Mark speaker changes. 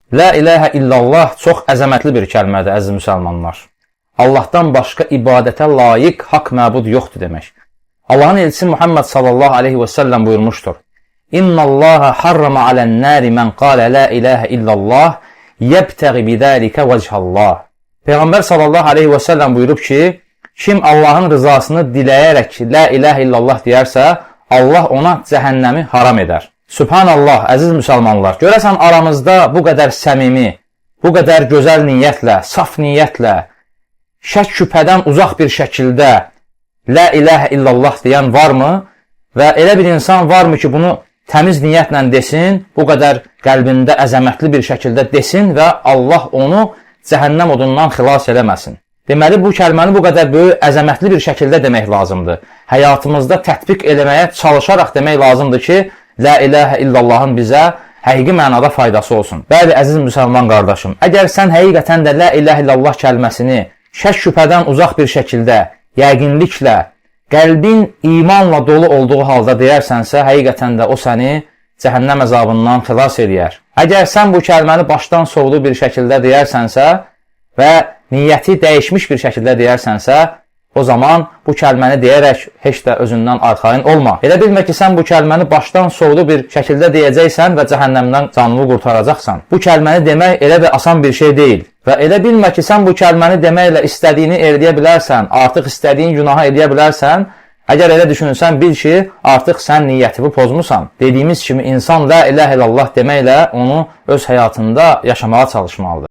Speaker 1: La ilahə illallah çox əzəmətli bir kəlmədir, əziz müsəlmanlar. Allahdan başqa ibadətə layiq haqq məbud yoxdur demək. Allahın elçisi Muhammed sallallahu aleyhi və səlləm buyurmuşdur. İnnallaha harrama alən-nari mən qalə la ilahə illallah yəbtəği bidəlikə vəchallah. Peyğəmbər sallallahu aleyhi və səlləm buyurub ki, kim Allahın rızasını diləyərək la ilahə illallah deyərsə, Allah ona cəhənnəmi haram edər. Subhanallah, əziz müsəlmanlar, görəsən aramızda bu qədər səmimi, bu qədər gözəl niyyətlə, saf niyyətlə, şək şübhədən uzaq bir şəkildə la ilahə illallah deyən varmı? Və elə bir insan varmı ki, bunu təmiz niyyətlə desin, bu qədər qəlbində əzəmətli bir şəkildə desin və Allah onu cəhənnəm odundan xilas eləməsin. Deməli, bu kəlməni bu qədər böyük, əzəmətli bir şəkildə demək lazımdır. Həyatımızda tətbiq eləməyə çalışaraq demək lazımdır ki, la ilahə illallahın bizə həqiqi mənada faydası olsun. Bəli, əziz müsəlman qardaşım, əgər sən həqiqətən də la ilahə illallah kəlməsini şək şübhədən uzaq bir şəkildə, yəqinliklə, qəlbin imanla dolu olduğu halda deyərsənsə, həqiqətən də o səni cəhənnəm əzabından xilas edər. Əgər sən bu kəlməni başdan sovlu bir şəkildə deyərsənsə və niyyəti dəyişmiş bir şəkildə deyərsənsə, o zaman bu kəlməni deyərək heç də özündən arxayın olma. Elə bilmə ki, sən bu kəlməni başdan sovlu bir şəkildə deyəcəksən və cəhənnəmdən canını qurtaracaqsan. Bu kəlməni demək elə də asan bir şey deyil. Və elə bilmə ki, sən bu kəlməni deməklə istədiyini eləyə bilərsən, artıq istədiyin günaha eləyə bilərsən. Əgər elə düşünürsən, bil ki, artıq sən niyyətini pozmusan. Dediyimiz kimi, insan la ilahə illallah deməklə onu öz həyatında yaşamağa çalışmalıdır.